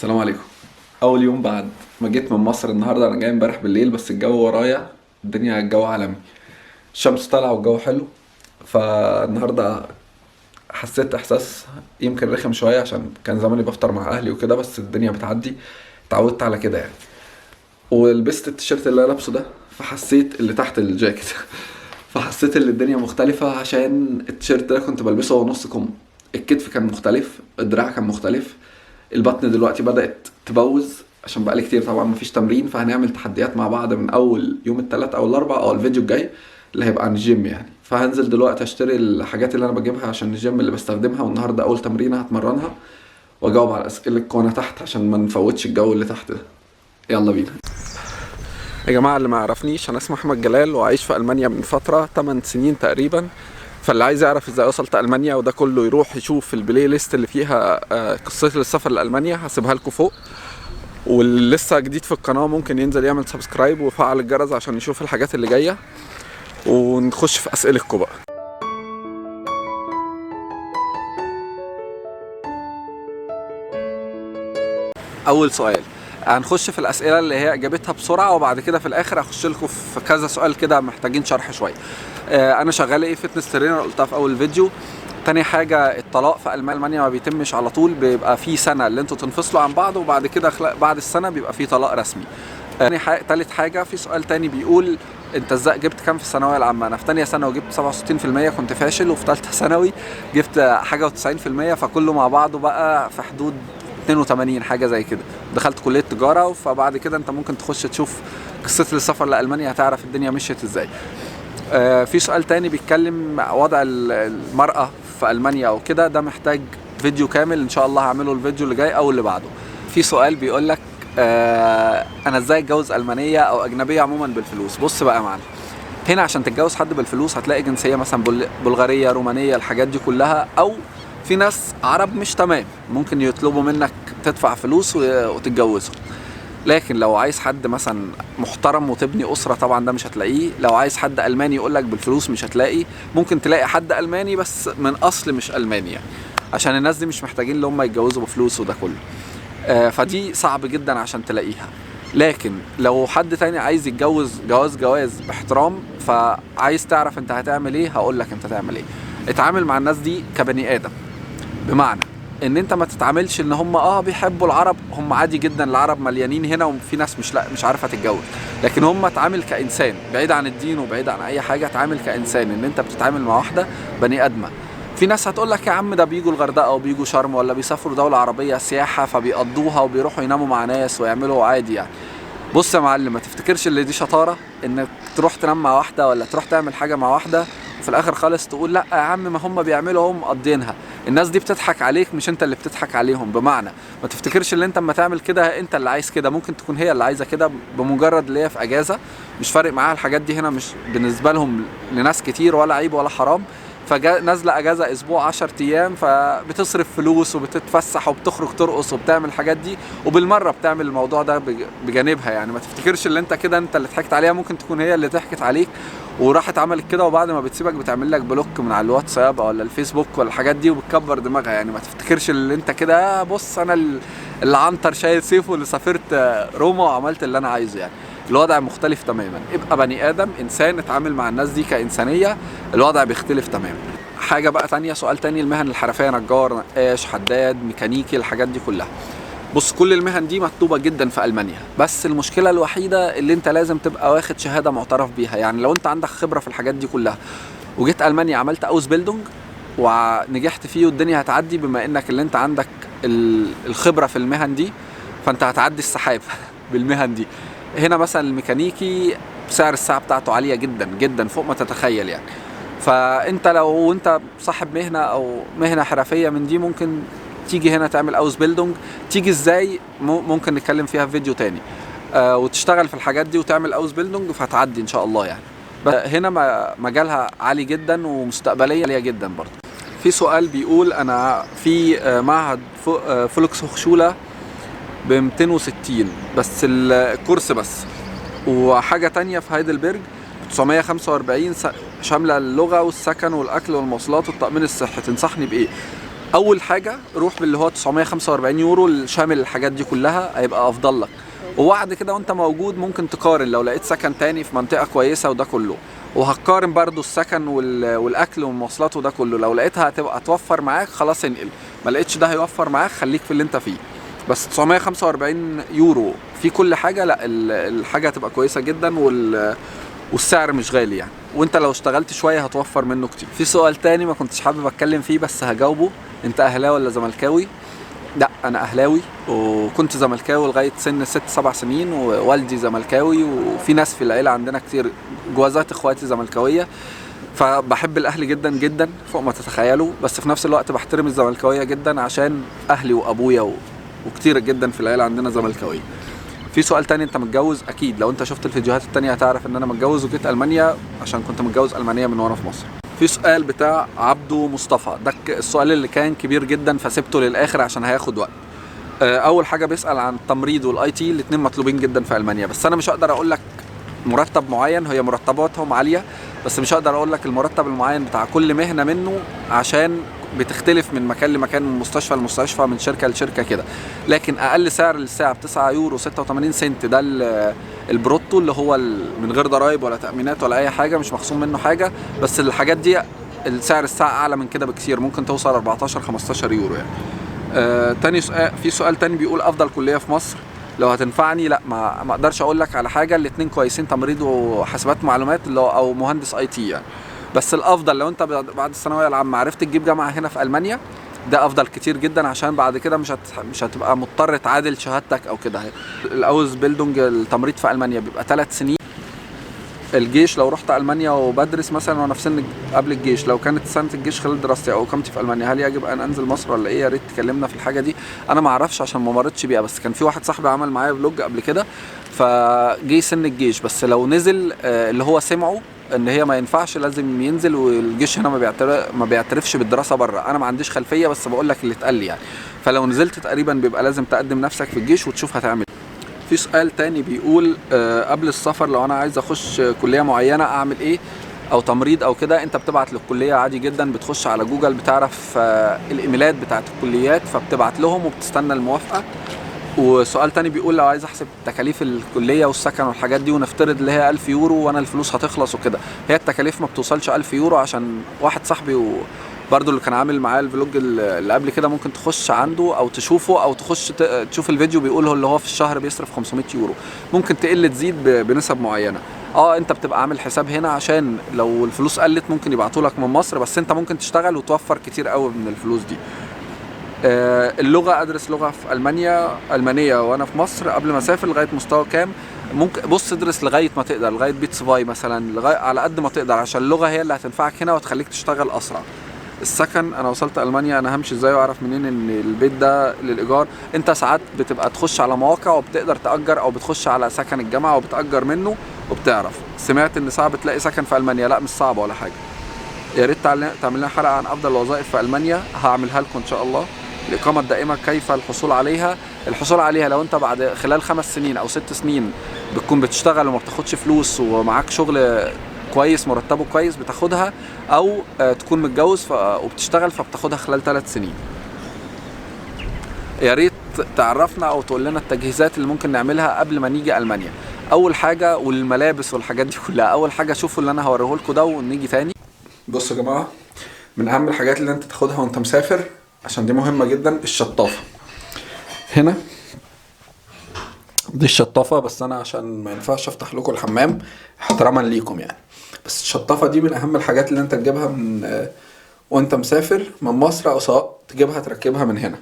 السلام عليكم. اول يوم بعد ما جيت من مصر النهارده، انا جاي امبارح بالليل بس الجو ورايا الجو عالمي. الشمس طالعه والجو حلو. فالنهارده حسيت احساس يمكن رخم شويه عشان كان زماني بفطر مع اهلي وكده، بس الدنيا بتعدي. اتعودت على كده يعني. ولبست التيشيرت اللي انا لابسه ده، فحسيت اللي تحت الجاكيت فحسيت ان الدنيا مختلفة عشان التيشيرت ده كنت بلبسه هو نص كم. الكتف كان مختلف، الدراع كان مختلف، البطن دلوقتي بدأت تبوز عشان بقالي كتير طبعا مفيش تمرين. فهنعمل تحديات مع بعض من اول يوم التلات او الاربع او الفيديو الجاي اللي هيبقى عن الجيم يعني. فهنزل دلوقتي اشتري الحاجات اللي انا بجيبها عشان الجيم اللي بستخدمها، والنهارده اول تمرينة هتمرنها واجاوب على اسئله الكونه تحت عشان ما نفوتش الجو اللي تحت ده. يلا بينا يا جماعه. اللي ما يعرفنيش، انا اسمي احمد جلال وعايش في المانيا من فتره 8 سنين تقريبا. فاللي عايز يعرف ازاي وصلت المانيا وده كله يروح يشوف البلاي ليست اللي فيها قصتي للسفر لالمانيا، هسيبها لكم فوق. واللي لسه جديد في القناه ممكن ينزل يعمل سبسكرايب ويفعل الجرس عشان يشوف الحاجات اللي جايه. ونخش في اسئلتكم بقى. اول سؤال، هنخش في الاسئله اللي هي اجابتها بسرعه، وبعد كده في الاخر هخش لكم في كذا سؤال كده محتاجين شرح شويه. انا شغال ايه؟ فتنس ترينر، قلتها في اول فيديو. تاني حاجه، الطلاق في المانيا ما بيتمش على طول، بيبقى في سنه اللي انتوا تنفصلوا عن بعض، وبعد كده بعد السنه بيبقى في طلاق رسمي. تالت حاجه، في سؤال تاني بيقول انت ازاي جبت كام في الثانويه العامه؟ انا في تانية ثانوي جبت 67%، كنت فاشل، وفي ثالثه ثانوي جبت حاجه و90%، فكله مع بعضه بقى في حدود 82 حاجه زي كده. دخلت كليه تجاره، فبعد كده انت ممكن تخش تشوف قصتي للسفر لالمانيا، هتعرف الدنيا مشيت ازاي. في سؤال تاني بيتكلم وضع المراه في المانيا او كده، ده محتاج فيديو كامل ان شاء الله، هعمله الفيديو اللي جاي او اللي بعده. في سؤال بيقول لك انا ازاي اتجوز المانيه او اجنبيه عموما بالفلوس؟ بص بقى يا معلم، هنا عشان تتجوز حد بالفلوس هتلاقي جنسيه مثلا بلغاريه، رومانيه، الحاجات دي كلها، او في ناس عرب مش تمام ممكن يطلبوا منك تدفع فلوس وتتجوزهم. لكن لو عايز حد مثلا محترم وتبني اسره، طبعا ده مش هتلاقيه. لو عايز حد الماني يقول لك بالفلوس، مش هتلاقي. ممكن تلاقي حد الماني بس من اصل مش الماني يعني، عشان الناس دي مش محتاجين ان هم يتجوزوا بفلوس وده كله. فدي صعب جدا عشان تلاقيها. لكن لو حد تاني عايز يتجوز جواز باحترام، فعايز تعرف انت هتعمل ايه، هقول لك انت تعمل ايه. اتعامل مع الناس دي كبني ادم، بمعنى ان انت ما تتعاملش ان هم بيحبوا العرب، هم عادي جدا، العرب مليانين هنا وفي ناس مش عارفه تتجوز. لكن هم اتعامل كانسان بعيد عن الدين وبعيد عن اي حاجه، اتعامل كانسان ان انت بتتعامل مع واحده بني ادمه. في ناس هتقول لك يا عم ده بيجوا الغردقه وبيجوا شرم ولا بيسافروا دوله عربيه سياحه فبيقضوها وبيروحوا يناموا مع ناس ويعملوا عادي يعني. بص يا معلم، ما تفتكرش اللي دي شطاره انك تروح تنام مع واحده ولا تروح تعمل حاجه مع واحده وفي الاخر خالص تقول لا يا عم ما هم بيعملوا هم مقضينها. الناس دي بتضحك عليك، مش انت اللي بتضحك عليهم. بمعنى ما تفتكرش ان انت اما تعمل كده انت اللي عايز كده، ممكن تكون هي اللي عايزه كده بمجرد اللي هي في اجازه، مش فارق معاها الحاجات دي هنا، مش بالنسبه لهم لناس كتير ولا عيب ولا حرام. نازله اجازه اسبوع 10 ايام، فبتصرف فلوس وبتتفسح وبتخرج ترقص وبتعمل الحاجات دي، وبالمره بتعمل الموضوع ده بجانبها يعني. ما تفتكرش ان انت كده انت اللي ضحكت عليها، ممكن تكون هي اللي ضحكت عليك وراحت عملت كده، وبعد ما بتسيبك بتعمل لك بلوك من على الواتساب ولا الفيسبوك ولا الحاجات دي وبتكبر دماغها يعني. ما تفتكرش ان انت كده بص انا اللي عنتر شايل سيفه اللي سافرت روما وعملت اللي انا عايزه يعني. الوضع مختلف تماما. ابقى بني ادم انسان، اتعامل مع الناس دي كانسانيه، الوضع بيختلف تماما. حاجه بقى تانية، سؤال تاني، المهن الحرفيه، نجار، نقاش، حداد، ميكانيكي، الحاجات دي كلها. بص كل المهن دي مطلوبه جدا في المانيا، بس المشكله الوحيده اللي انت لازم تبقى واخد شهاده معترف بيها. يعني لو انت عندك خبره في الحاجات دي كلها وجيت المانيا عملت اوس بيلدونج ونجحت فيه والدنيا هتعدي، بما انك اللي انت عندك الخبره في المهن دي، فانت هتعدي السحاب بالمهن دي. هنا مثلا الميكانيكي سعر الساعه بتاعته عاليه جدا جدا فوق ما تتخيل يعني. فانت لو انت صاحب مهنه او مهنه حرفيه من دي، ممكن تيجي هنا تعمل اوس بيلدونج. تيجي ازاي ممكن نتكلم فيها في فيديو تاني. وتشتغل في الحاجات دي وتعمل اوس بيلدونج، فهتعدي ان شاء الله يعني. هنا مجالها عالي جدا ومستقبليه عاليه جدا برضه. في سؤال بيقول انا في معهد فولكس هوخشوله ب 260 بس الكورس بس، وحاجه تانية في هايدلبرج 945 شامله اللغه والسكن والاكل والمواصلات والتامين الصحي، تنصحني بايه؟ اول حاجه روح باللي هو 945 يورو شامل الحاجات دي كلها، هيبقى افضل لك. وبعد كده وانت موجود ممكن تقارن لو لقيت سكن تاني في منطقه كويسه وده كله، وهتقارن برضو السكن والاكل والمواصلات وده كله. لو لقيتها هتبقى توفر معاك خلاص انقل، ما لقيتش ده هيوفر معاك خليك في اللي انت فيه. بس 945 يورو في كل حاجه، لا الحاجه هتبقى كويسه جدا والسعر مش غالي يعني، وانت لو اشتغلت شويه هتوفر منه كتير. في سؤال تاني ما كنتش حابب اتكلم فيه بس هجاوبه، انت اهلاوي ولا زملكاوي؟ لا انا اهلاوي، وكنت زملكاوي لغايه سن 6-7 سنين، ووالدي زملكاوي، وفي ناس في العيله عندنا كتير جوازات اخواتي زملكاويه، فبحب الاهلي جدا جدا فوق ما تتخيلوا. بس في نفس الوقت بحترم الزملكاويه جدا عشان اهلي وابويا وكتير جدا في العيله عندنا زملكاويه. في سؤال تاني، انت متجوز؟ اكيد لو انت شفت الفيديوهات التانية هتعرف ان انا متجوز وجيت المانيا عشان كنت متجوز المانية من وانا في مصر. في سؤال بتاع عبده مصطفى، ده السؤال اللي كان كبير جدا فسبته للاخر عشان هياخد وقت. اول حاجه بيسال عن التمريض والاي تي، الاثنين مطلوبين جدا في المانيا، بس انا مش هقدر اقول لك مرتب معين، هي مرتباتهم عاليه بس مش هقدر اقول لك المرتب المعين بتاع كل مهنه منه عشان بتختلف من مكان لمكان، من مستشفى لمستشفى، من شركه لشركه كده. لكن اقل سعر للساعه ب 9 يورو 86 سنت، ده البروتو اللي هو من غير ضرايب ولا تامينات ولا اي حاجه، مش مخصوم منه حاجه. بس الحاجات دي السعر الساعه اعلى من كده بكثير، ممكن توصل 14-15 يورو يعني. تاني سؤال، في سؤال تاني بيقول افضل كليه في مصر لو هتنفعني. لا ما اقدرش اقول لك على حاجه، الاثنين كويسين، تمريض وحاسبات معلومات اللي هو او مهندس اي تي يعني. بس الافضل لو انت بعد الثانويه العامه عرفت تجيب جامعه هنا في المانيا، ده افضل كتير جدا عشان بعد كده مش هتبقى مضطر تعادل شهادتك او كده. الاوز بيلدونج التمريض في المانيا بيبقى 3 سنين. الجيش لو رحت المانيا وبدرس مثلا وانا في سن قبل الجيش، لو كانت سنه الجيش خلال دراستي او اقامتي في المانيا، هل يجب ان انزل مصر ولا ايه؟ يا ريت تكلمنا في الحاجه دي. انا ما اعرفش عشان ما مرتش بيها، بس كان في واحد صاحبي عمل معايا فلوج قبل كده فجي سن الجيش، بس لو نزل اللي هو سمعه ان هي ما ينفعش لازم ينزل، والجيش هنا ما بيعترفش بالدراسه بره. انا ما عنديش خلفيه بس بقول لك اللي اتقال لي يعني. فلو نزلت تقريبا بيبقى لازم تقدم نفسك في الجيش وتشوف هتعمل. في سؤال تاني بيقول قبل السفر لو انا عايز اخش كليه معينه اعمل ايه، او تمريض او كده؟ انت بتبعت للكليه عادي جدا، بتخش على جوجل بتعرف الايميلات بتاعت الكليات فبتبعت لهم وبتستنى الموافقه. وسؤال تاني بيقول لو عايز احسب تكاليف الكليه والسكن والحاجات دي، ونفترض اللي هي 1000 يورو وانا الفلوس هتخلص وكده، هي التكاليف ما بتوصلش 1000 يورو عشان واحد صاحبي برضو اللي كان عامل معايا الفلوج اللي قبل كده، ممكن تخش عنده او تشوفه او تخش تشوف الفيديو، بيقول اللي هو في الشهر بيصرف 500 يورو. ممكن تقل تزيد بنسب معينه. انت بتبقى عامل حساب هنا عشان لو الفلوس قلت ممكن يبعتوا لك من مصر، بس انت ممكن تشتغل وتوفر كتير قوي من الفلوس دي. اللغه، ادرس لغه في المانيه وانا في مصر قبل ما اسافر لغايه مستوى كام؟ ممكن بص ادرس لغايه ما تقدر، لغايه بيتس باي مثلا، لغايه على قد ما تقدر عشان اللغه هي اللي هتنفعك هنا وتخليك تشتغل اسرع. السكن، انا وصلت المانيا انا همشي ازاي واعرف منين ان البيت ده للايجار؟ انت ساعات بتبقى تخش على مواقع وبتقدر تاجر، او بتخش على سكن الجامعه وبتاجر منه وبتعرف. سمعت ان صعب تلاقي سكن في المانيا، لا مش صعب ولا حاجه. يا ريت تعمل لنا حلقه عن افضل الوظائف في المانيا، هعملها لكم ان شاء الله. الاقامه الدائمه كيف الحصول عليها؟ الحصول عليها لو انت بعد خلال 5 سنين او 6 سنين بتكون بتشتغل وما بتاخدش فلوس ومعاك شغل كويس مرتبه كويس بتاخدها، او تكون متجوز وبتشتغل فبتاخدها خلال 3 سنين. يا ريت تعرفنا او تقول لنا التجهيزات اللي ممكن نعملها قبل ما نيجي المانيا. اول حاجه، والملابس والحاجات دي كلها، اول حاجه شوفوا اللي انا هوريه لكم ده ونيجي تاني. بصوا يا جماعه، من اهم الحاجات اللي انت تاخدها وانت مسافر عشان دي مهمه جدا، الشطافه. هنا دي الشطافه، بس انا عشان ما ينفعش افتح لكم الحمام احتراما ليكم يعني، بس الشطافه دي من اهم الحاجات اللي انت تجيبها من وانت مسافر من مصر، او سواء تجيبها تركبها من هنا.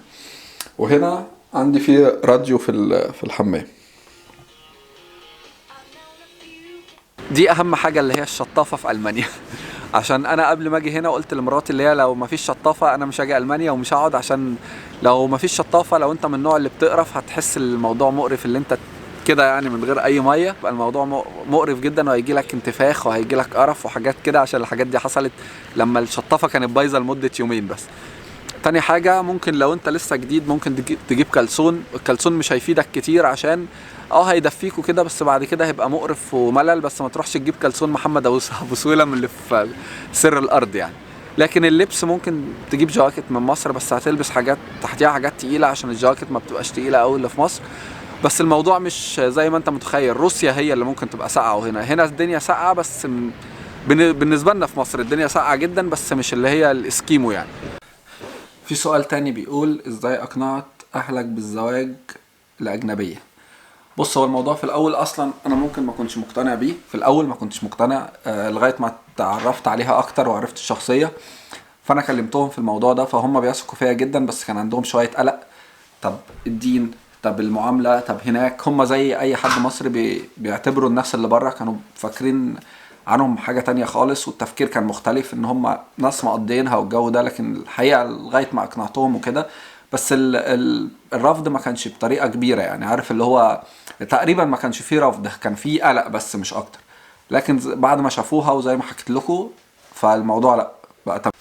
وهنا عندي فيه راديو في الحمام. دي اهم حاجه اللي هي الشطافه في المانيا. عشان انا قبل ما اجي هنا قلت لمراتي اللي هي لو ما فيش شطافه انا مش هاجي المانيا ومش هقعد، عشان لو ما فيش شطافه، لو انت من النوع اللي بتقرف هتحس الموضوع مقرف، اللي انت كده يعني من غير اي ميه، يبقى الموضوع مقرف جدا وهيجي لك انتفاخ وهيجي لك قرف وحاجات كده، عشان الحاجات دي حصلت لما الشطافه كانت بايظه لمده يومين بس. تاني حاجه، ممكن لو انت لسه جديد ممكن تجيب كلسون. الكلسون مش هيفيدك كتير عشان هيدفيك وكده، بس بعد كده هيبقى مقرف وملل. بس ما تروحش تجيب كلسون محمد ابو سويلم اللي في سر الارض يعني. لكن اللبس ممكن تجيب جواكت من مصر، بس هتلبس حاجات تحتيها حاجات تقيله عشان الجواكت ما بتبقاش تقيله قوي اللي في مصر. بس الموضوع مش زي ما انت متخيل، روسيا هي اللي ممكن تبقى ساقعه، وهنا الدنيا ساقعه، بس بالنسبه لنا في مصر الدنيا ساقعه جدا، بس مش اللي هي الاسكيمو يعني. في سؤال تاني بيقول ازاي اقنعت اهلك بالزواج لاجنبيه؟ بص، هو الموضوع في الاول اصلا انا ممكن ما كنتش مقتنع بيه، في الاول ما كنتش مقتنع لغايه ما اتعرفت عليها اكتر وعرفت الشخصيه. فانا كلمتهم في الموضوع ده، فهم بيثقوا فيا جدا، بس كان عندهم شويه قلق. طب الدين، طب المعامله، طب هناك هم زي اي حد مصري بيعتبروا الناس اللي بره كانوا فاكرين عنهم حاجه تانية خالص، والتفكير كان مختلف ان هم ناس مقضيينها والجو ده. لكن الحقيقه لغايه ما اقنعتهم وكده، بس الرفض ما كانش بطريقه كبيره يعني، عارف اللي هو تقريبا ما كانش فيه رفض، كان فيه قلق بس مش اكتر. لكن بعد ما شافوها وزي ما حكيت لكم، فالموضوع لا بقى تمام.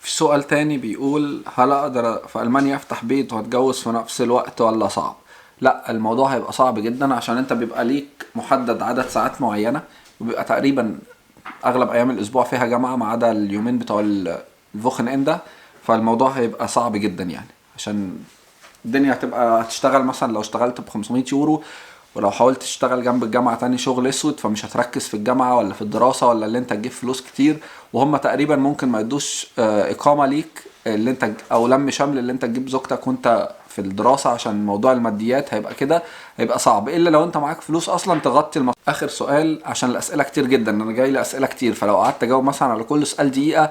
في سؤال تاني بيقول هل اقدر في المانيا افتح بيت واتجوز في نفس الوقت ولا صعب؟ لا، الموضوع هيبقى صعب جدا، عشان انت بيبقى ليك محدد عدد ساعات معينة، وبيبقى تقريبا اغلب ايام الاسبوع فيها جامعة ما عدا اليومين بتوع الفوخن اندا. فالموضوع هيبقى صعب جدا يعني، عشان الدنيا هتشتغل مثلا لو اشتغلت ب 500 يورو، ولو حاولت تشتغل جنب الجامعة تاني شغل اسود، فمش هتركز في الجامعة ولا في الدراسة ولا اللي انت تجيب فلوس كتير. وهم تقريبا ممكن ما يدوش اقامة ليك اللي انت او لم شمل اللي انت تجيب زوجتك وانت في الدراسة، عشان موضوع الماديات هيبقى كده، هيبقى صعب الا لو انت معاك فلوس اصلا تغطي اخر سؤال، عشان الاسئلة كتير جدا، انا جاي لي اسئلة كتير، فلو قعدت اجاوب مثلا على كل سؤال دقيقة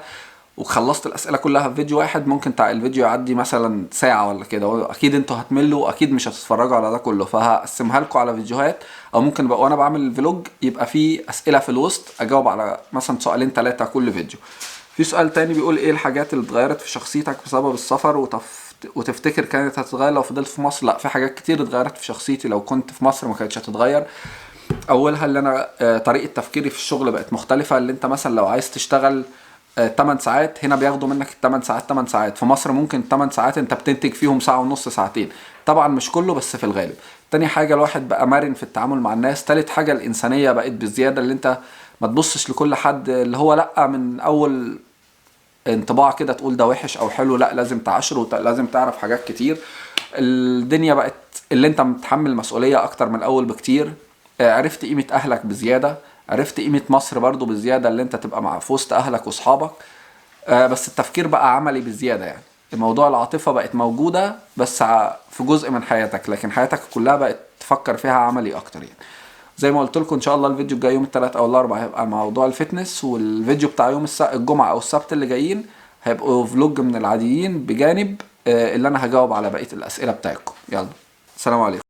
وخلصت الاسئله كلها في فيديو واحد، ممكن الفيديو يعدي مثلا ساعه ولا كده، واكيد انتوا هتملوا واكيد مش هتتفرجوا على ده كله، فهقسمها لكم على فيديوهات. او ممكن بقى وانا بعمل الفلوج يبقى فيه اسئله في الوسط اجاوب على مثلا سؤالين ثلاثه كل فيديو. في سؤال تاني بيقول ايه الحاجات اللي اتغيرت في شخصيتك بسبب السفر وتفتكر كانت هتتغير لو فضلت في مصر؟ لا، في حاجات كتير اتغيرت في شخصيتي لو كنت في مصر ما كانتش هتتغير. اولها اللي انا طريقه تفكيري في الشغل بقت مختلفه، اللي انت مثلا لو عايز تشتغل 8 ساعات، هنا بياخدوا منك ال 8 ساعات 8 ساعات، في مصر ممكن 8 ساعات انت بتنتج فيهم ساعة ونص ساعتين، طبعا مش كله بس في الغالب. تاني حاجة الواحد بقى مرن في التعامل مع الناس. تالت حاجة الإنسانية بقت بزيادة، اللي انت ما تبصش لكل حد اللي هو لأ من أول انطباع كده تقول ده وحش أو حلو، لأ لازم تعاشره، لازم تعرف حاجات كتير. الدنيا بقت اللي انت متحمل مسؤولية أكتر من الأول بكتير. عرفت قيمة أهلك بزيادة، عرفت قيمة مصر برضو بزيادة، اللي انت تبقى مع في وسط أهلك وأصحابك. بس التفكير بقى عملي بزيادة يعني، الموضوع العاطفة بقت موجودة بس في جزء من حياتك، لكن حياتك كلها بقت تفكر فيها عملي اكتر يعني. زي ما قلت لكم ان شاء الله الفيديو الجاي يوم الثلاث او الاربع هيبقى موضوع الفتنس، والفيديو بتاع يوم الجمعة او السبت اللي جايين هيبقوا فلوج من العاديين، بجانب اللي انا هجاوب على بقية الاسئلة بتاعتكم. يلا، سلام عليكم.